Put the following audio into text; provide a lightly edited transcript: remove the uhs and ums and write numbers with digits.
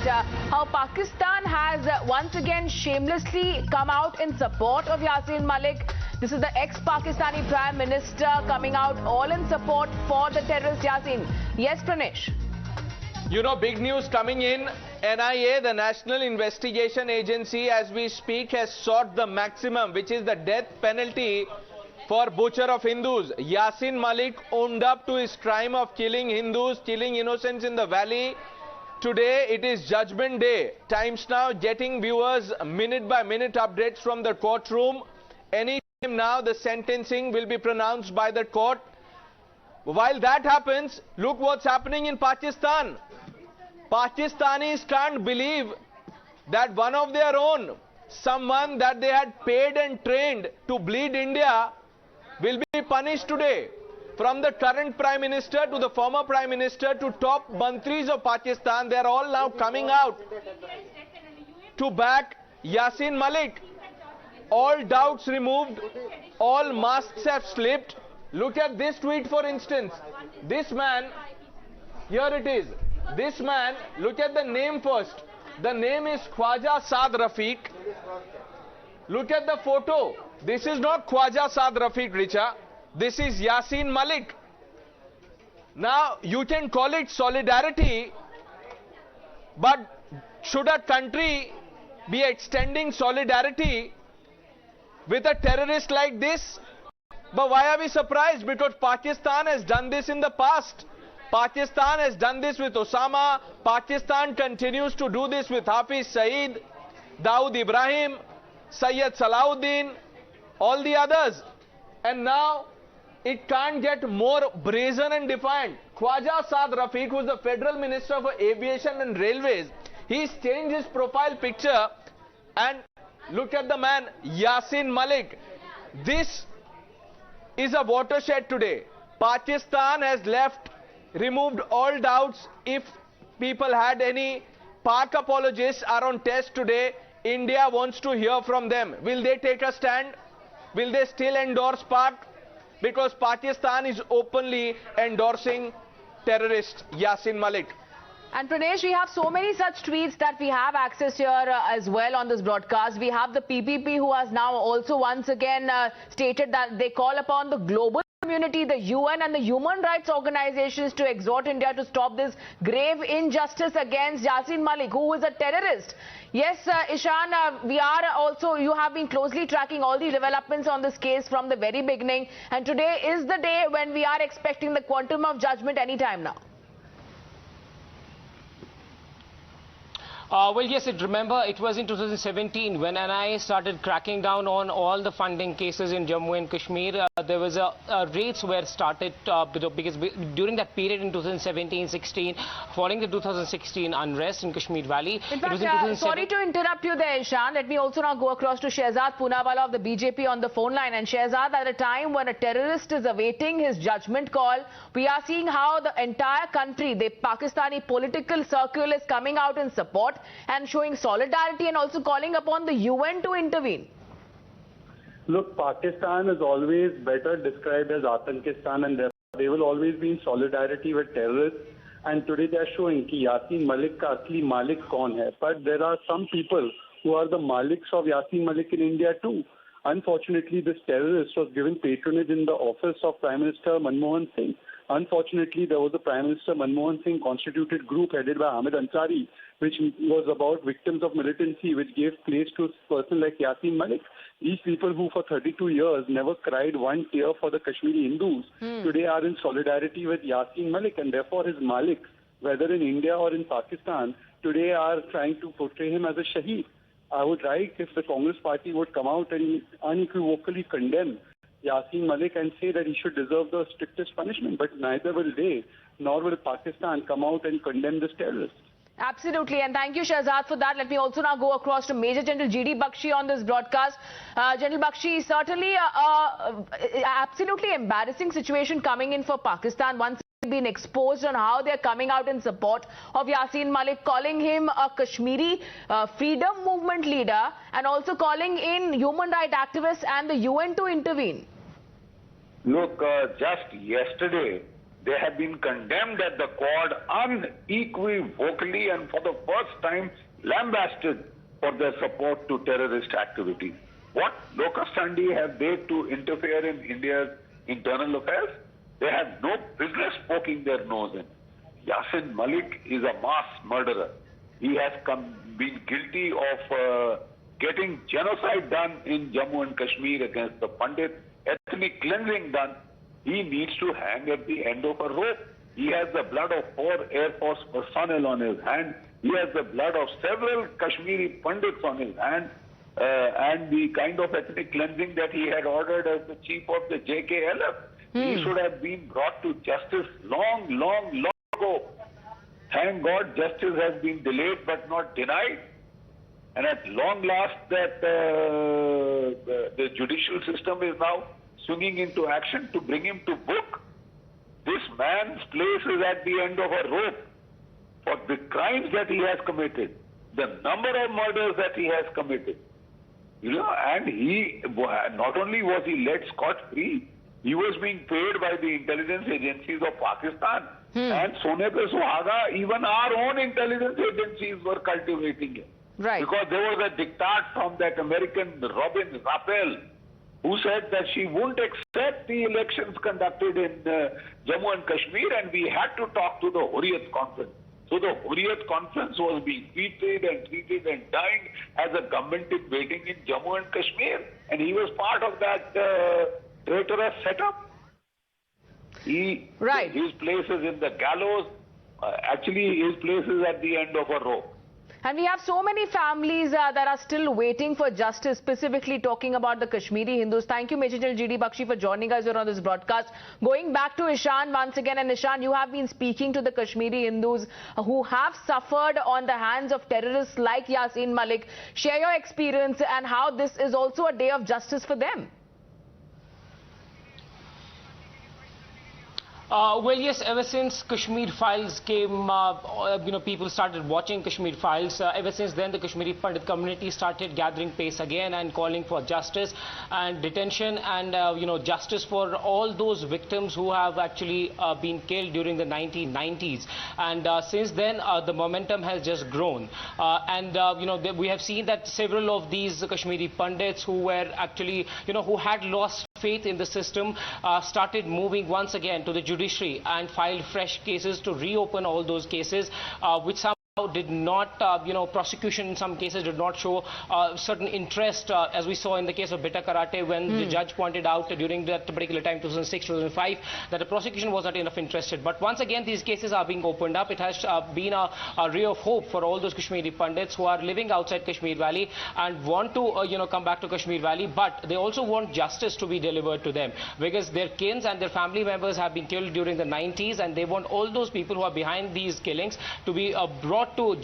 How Pakistan has once again shamelessly come out in support of Yasin Malik. This is the ex-Pakistani Prime Minister coming out all in support for the terrorist Yasin. Yes, Pranesh. You know, big news coming in. NIA, the National Investigation Agency, as we speak, has sought the maximum, which is the death penalty for butcher of Hindus. Yasin Malik owned up to his crime of killing Hindus, killing innocents in the valley. Today it is Judgment Day. Times Now getting viewers minute by minute updates from the courtroom. Any time now the sentencing will be pronounced by the court. While that happens, look what's happening in Pakistan. Pakistanis can't believe that one of their own, someone that they had paid and trained to bleed India, will be punished today. From the current Prime Minister to the former Prime Minister to top mantris of Pakistan, they are all now coming out to back Yasin Malik. All doubts removed, all masks have slipped. Look at this tweet, for instance. This man, here it is. This man, look at the name first. The name is Khwaja Saad Rafiq. Look at the photo. This is not Khwaja Saad Rafiq, Richa. This is Yasin Malik. Now, you can call it solidarity, but should a country be extending solidarity with a terrorist like this? But why are we surprised? Because Pakistan has done this in the past. Pakistan has done this with Osama. Pakistan continues to do this with Hafiz Saeed, Dawood Ibrahim, Sayyid Salahuddin, all the others. And now it can't get more brazen and defiant. Khwaja Saad Rafiq, who is the Federal Minister for Aviation and Railways, he's changed his profile picture and look at the man, Yasin Malik. This is a watershed today. Pakistan has removed all doubts. If people had any, Pak apologists are on test today. India wants to hear from them. Will they take a stand? Will they still endorse Pak? Because Pakistan is openly endorsing terrorist Yasin Malik. And Pranesh, we have so many such tweets that we have access here as well on this broadcast. We have the PPP, who has now also once again stated that they call upon the global community, the UN and the human rights organizations to exhort India to stop this grave injustice against Yasin Malik, who is a terrorist. Yes, Ishan, you have been closely tracking all the developments on this case from the very beginning. And today is the day when we are expecting the quantum of judgment anytime now. Well, yes, remember it was in 2017 when NIA started cracking down on all the funding cases in Jammu and Kashmir. There was raids were started because during that period in 2017-16, following the 2016 unrest in Kashmir Valley. In fact, sorry to interrupt you there, Ishan. Let me also now go across to Shehzad Poonawala of the BJP on the phone line. And Shehzad, at a time when a terrorist is awaiting his judgment call, we are seeing how the entire country, the Pakistani political circle, is coming out in support and showing solidarity and also calling upon the UN to intervene. Look, Pakistan is always better described as Atankistan, and they will always be in solidarity with terrorists. And today they are showing that Yasin Malik ka asli Malik kaun hai. But there are some people who are the Maliks of Yasin Malik in India too. Unfortunately, this terrorist was given patronage in the office of Prime Minister Manmohan Singh. Unfortunately, there was a Prime Minister Manmohan Singh constituted group headed by Hamid Ansari, which was about victims of militancy, which gave place to a person like Yasin Malik. These people who for 32 years never cried one tear for the Kashmiri Hindus, today are in solidarity with Yasin Malik, and therefore his Maliks, whether in India or in Pakistan, today are trying to portray him as a shaheed. I would like if the Congress party would come out and unequivocally condemn Yasin Malik and say that he should deserve the strictest punishment, but neither will they, nor will Pakistan come out and condemn this terrorist. Absolutely, and thank you, Shehzad, for that. Let me also now go across to Major General G.D. Bakshi on this broadcast. General Bakshi, certainly absolutely embarrassing situation coming in for Pakistan. Once been exposed on how they're coming out in support of Yasin Malik, calling him a Kashmiri freedom movement leader and also calling in human rights activists and the UN to intervene. Look, just yesterday, They have been condemned at the Quad unequivocally and for the first time lambasted for their support to terrorist activities. What locus standi have they to interfere in India's internal affairs? They have no business poking their nose in. Yasin Malik is a mass murderer. He has been guilty of getting genocide done in Jammu and Kashmir against the Pandit, ethnic cleansing done. He needs to hang at the end of a rope. He has the blood of 4 Air Force personnel on his hand. He has the blood of several Kashmiri Pandits on his hand. And the kind of ethnic cleansing that he had ordered as the chief of the JKLF. He should have been brought to justice long ago. Thank God justice has been delayed but not denied. And at long last that the judicial system is now swinging into action to bring him to book. This man's place is at the end of a rope for the crimes that he has committed, the number of murders that he has committed. You know, and he, not only was he let scot-free, he was being paid by the intelligence agencies of Pakistan. And Sone Pe Suhaga, even our own intelligence agencies were cultivating him. Right. Because there was a diktat from that American Robin Rappel, who said that she wouldn't accept the elections conducted in Jammu and Kashmir, and we had to talk to the Hurriyat Conference. So the Hurriyat Conference was being treated and dined as a government in waiting in Jammu and Kashmir, and he was part of that traitorous setup. His place is in the gallows. Actually, his place is at the end of a rope. And we have so many families that are still waiting for justice, specifically talking about the Kashmiri Hindus. Thank you, Major General G.D. Bakshi, for joining us here on this broadcast. Going back to Ishan once again, and Ishan, you have been speaking to the Kashmiri Hindus who have suffered on the hands of terrorists like Yasin Malik. Share your experience and how this is also a day of justice for them. Well, yes, ever since Kashmir Files came, people started watching Kashmir Files. Ever since then, the Kashmiri Pandit community started gathering pace again and calling for justice and detention and, justice for all those victims who have actually been killed during the 1990s. And since then, the momentum has just grown. We have seen that several of these Kashmiri Pandits who were actually, who had lost faith in the system started moving once again to the judiciary and filed fresh cases to reopen all those cases, which somehow did not, prosecution in some cases did not show certain interest, as we saw in the case of Beta Karate, when the judge pointed out during that particular time, 2006, 2005, that the prosecution was not enough interested. But once again, these cases are being opened up. It has been a ray of hope for all those Kashmiri Pandits who are living outside Kashmir Valley and want to, come back to Kashmir Valley, but they also want justice to be delivered to them because their kins and their family members have been killed during the 90s, and they want all those people who are behind these killings to be brought to